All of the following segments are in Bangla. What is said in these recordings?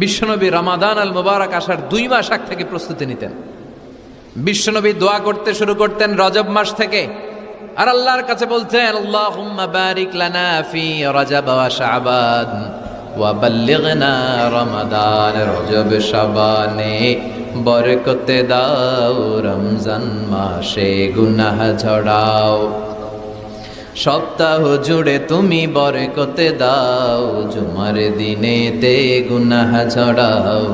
বিশ্বনবী রমাদান আল মুবারক আসার 2 মাস আগ থেকে প্রস্তুতি নিতেন। বিশ্বনবী দোয়া করতে শুরু করতেন রজব মাস থেকে, আর আল্লাহর কাছে বলতেন, আল্লাহুম্মা বারিক লানা ফি রজব ওয়া শাবান ওয়া বাল্লিগনা রমাদান। রজব শাবানে বরকতে দাও, রমজান মাসে গুনাহ ঝরাও। সপ্তাহ জুড়ে তুমি বরকতে দাও, জুমার দিনেতে গুনাহ ঝরাও।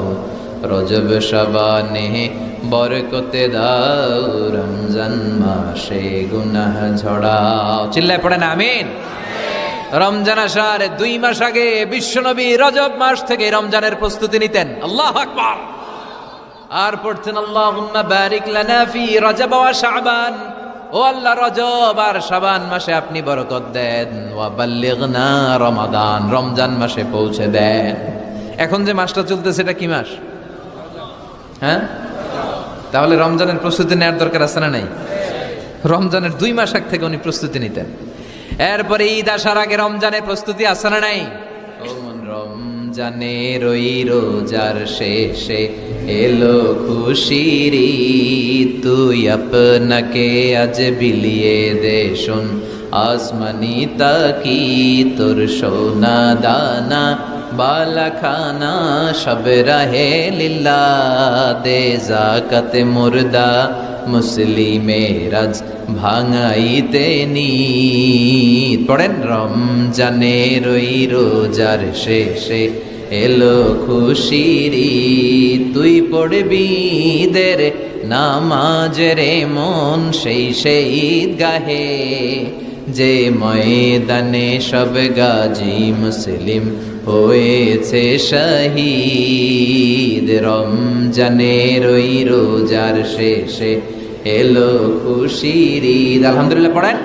রজব শাবানে বরকতে দাও, রমজান মাসে গুনাহ ঝরাও। চিল্লায় পড়েন আমিন। রমজান আসার 2 মাস আগে বিশ্বনবী রজব মাস থেকে রমজানের প্রস্তুতি নিতেন। আল্লাহু আকবার। আর পড়তেন, আল্লাহুম্মা বারিক লানা ফি রজব ওয়া শাবান। ও আল্লাহ, রজব আর শাবান মাসে আপনি বরকত দেন। ওয়া বাল্লিগনা রমাদান, রমজান মাসে পৌঁছে দেন। এখন যে মাসটা চলতেছে এটা কি মাস? হ্যাঁ, তাহলে রমজানের প্রস্তুতি নেওয়ার দরকার আছে না নাই? রমজানের 2 মাস আগ থেকে উনি প্রস্তুতি নিতেন। এরপরে ঈদ আসার আগে রমজানের প্রস্তুতি আছে না নাই? ও মন, রমজানের ওই রোজার শেষে এলো খুশির ঈদ। তুই আপনাকে আজ বিলিয়ে দে শোন আসমানি তাকি। তোর সোনা দানা বালা খানা সব রাহে লিল্লা। দে জাকাতে মুর্দা মুসলিমের আজ ভাঙাইতে নিদ। পড়েন, রমজানের ওই রোজার শেষে এলো খুশির ঈদ। তুই পড়বি দের নামাজ রে মন সেই ঈদ গাহে। যে ময়দানে সব গাজী মুসলিম হয়েছে শহীদ। রমজানের ওই রোজার শেষে এলো খুশির ঈদ। আলহামদুলিল্লাহ পড়েন।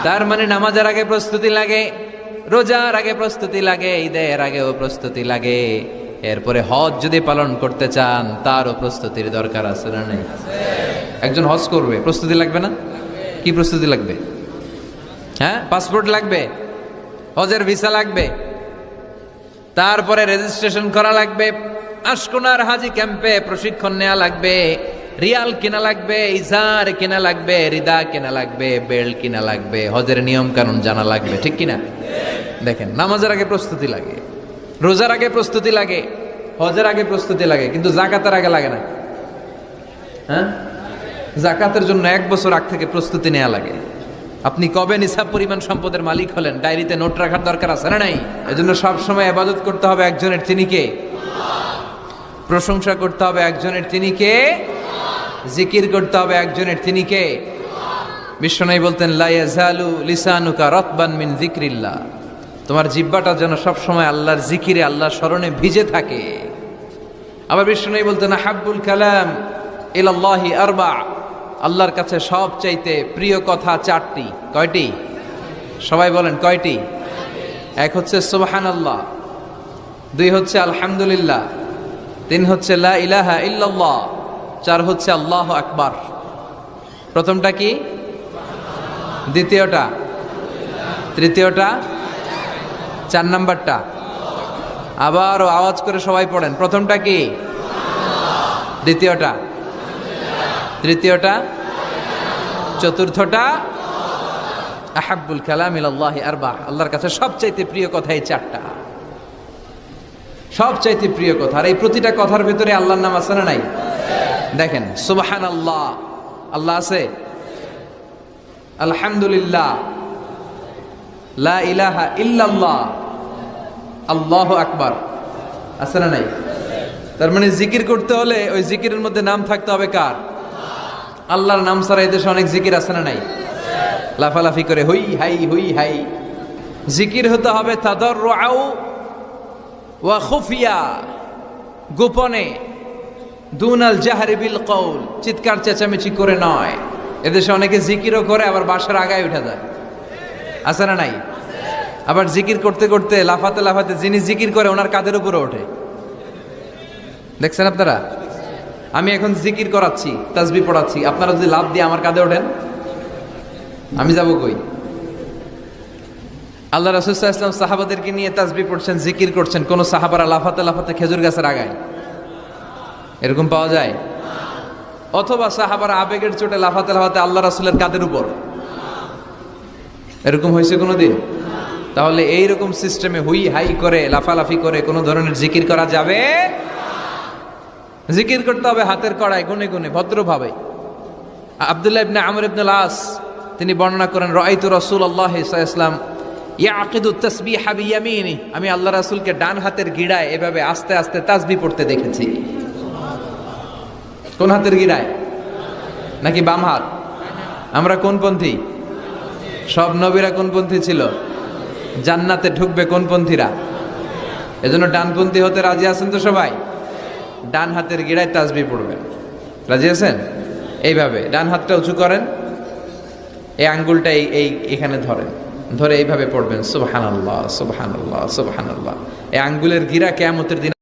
তার মানে নামাজের আগে প্রস্তুতি লাগে, রোজার আগে প্রস্তুতি লাগে, ঈদের আগেও প্রস্তুতি লাগে। এরপরে হজ যদি পালন করতে চান তারও প্রস্তুতির দরকার আছে না নেই? একজন হজ করবে, প্রস্তুতি লাগবে না? কি প্রস্তুতি লাগবে? হ্যাঁ, পাসপোর্ট লাগবে, হজের ভিসা লাগবে, তারপরে রেজিস্ট্রেশন করা লাগবে, আশকোনার হাজি ক্যাম্পে প্রশিক্ষণ নেওয়া লাগবে, রিয়াল কেনা লাগবে, ইজার কেনা লাগবে, রিদা কেনা লাগবে, বেল্ট কেনা লাগবে, হজের নিয়ম কানুন জানা লাগবে। ঠিক কিনা? দেখেন, নামাজের আগে প্রস্তুতি লাগে, রোজার আগে প্রস্তুতি লাগে, হজের আগে প্রস্তুতি লাগে, কিন্তু জাকাতের আগে লাগে না। হ্যাঁ, জাকাতের জন্য 1 বছর আগ থেকে প্রস্তুতি নেওয়া লাগে। আপনি কবে নিসাব পরিমাণ সম্পদের মালিক হলেন ডায়েরিতে নোট রাখার দরকার আছে না নাই? এজন্য সব সময় ইবাদত করতে হবে একজনের, তিনি কে? প্রশংসা করতে হবে একজনের, তিনি কে? জিকির করতে হবে একজনের, তিনি কে? বিশ্বনবী বলতেন, লা ইয়াজালু লিসানুকা রাতবান মিন যিকরিল্লাহ। তোমার জিহ্বাটা যেন সব সময় আল্লাহর জিকিরে, আল্লাহর স্মরণে ভিজে থাকে। আবার বিশ্বনবী বলতেন, হাব্বুল কালাম ইলাল্লাহি আরবা। আল্লাহর কাছে সবচাইতে প্রিয় কথা 4টি। কয়টি? সবাই বলেন কয়টি? 1 হচ্ছে সুবহানাল্লাহ, 2 হচ্ছে আলহামদুলিল্লাহ, 3 হচ্ছে লা ইলাহা ইল্লাল্লাহ, 4 হচ্ছে আল্লাহু আকবার। প্রথমটা কি? দ্বিতীয়টা? তৃতীয়টা? 4 নাম্বারটা? আবারও আওয়াজ করে সবাই পড়েন, প্রথমটা কি? দ্বিতীয়টা? তৃতীয়টা? চতুর্থটা? আহাব্বুল কালাম ইলাল্লাহি আরবা। আল্লাহর কাছে সবচাইতে প্রিয় কথা এই 4টা, সবচাইতে প্রিয় কথা। আর এই প্রতিটা কথার ভিতরে আল্লাহর নাম আছে না নাই? দেখেন, সুবহানাল্লাহ, আল্লাহ আছে। আলহামদুলিল্লাহ, লা ইলাহা ইল্লাল্লাহ, আল্লাহু আকবার, আছে না নাই? তার মানে জিকির করতে হলে ওই জিকিরের মধ্যে নাম থাকতে হবে কার? আল্লাহর নাম ছাড়া এদেশে অনেক জিকির আছে না নাই? লাফালাফি করে হুই হাই হুই হাই। জিকির হতে হবে তাদাররুআ ওয়া খুফিয়া, গোপনে, দুনাল জাহরি বিল কওল, চিৎকার চেঁচামেচি করে নয়। এদেশে অনেকে জিকিরও করে আবার বাসার আগায় উঠে যায়, আছে না নাই? আবার জিকির করতে করতে লাফাতে লাফাতে যিনি জিকির করে ওনার কাঁধের উপরে ওঠে। দেখছেন আপনারা? আমি এখন জিকির করাচ্ছি, তাসবিহ পড়াচ্ছি, আপনারা যদি লাফ দিয়ে আমার কাঁধে ওঠেন, আমি যাব কই? আল্লাহ রাসূল সাল্লাল্লাহু আলাইহি ওয়াসাল্লাম সাহাবাদেরকে নিয়ে তাসবিহ পড়ছেন, জিকির করছেন, কোন সাহাবারা লাফাতে লাফাতে খেজুর গাছের আগায়? এরকম পাওয়া যায়? অথবা সাহাবারা আবেগের চোটে লাফাতে লাফাতে আল্লাহ রাসূলের কাঁধের উপর? এরকম হয়েছে কোনোদিন? তাহলে এইরকম সিস্টেমে হুই হাই করে লাফালাফি করে কোনো ধরনের জিকির করা যাবে? জিকির করতে হবে হাতের কড়ায়, গুনে গুনে, ভদ্রভাবে। আব্দুল্লাহ ইবনে আমর ইবনে আল-আস তিনি বর্ণনা করেন, রাআইতু রাসূলুল্লাহ সাল্লাল্লাহু আলাইহি ওয়াসাল্লাম ইয়াকিদু তাসবিহা বিয়ামিনি, আমি আল্লাহ রাসূলকে ডান হাতের গিড়ায় এভাবে আস্তে আস্তে তাসবিহ পড়তে দেখেছি। কোন হাতের গিড়ায়? নাকি বাম হাত? আমরা কোন পন্থী? সব নবীরা কোন পন্থী ছিল? জান্নাতে ঢুকবে কোন পন্থীরা? এজন্য ডানপন্থী হতে রাজি আছেন তো সবাই? ডান হাতের গিড়ায় তাসবিহ পড়বেন, রাজি আছেন? এইভাবে ডান হাতটা উঁচু করেন, এই আঙ্গুলটা এই এখানে ধরেন, ধরে এইভাবে পড়বেন সুবহানাল্লাহ সুবহানাল্লাহ সুবহানাল্লাহ। এই আঙ্গুলের গিরা কিয়ামতের দিন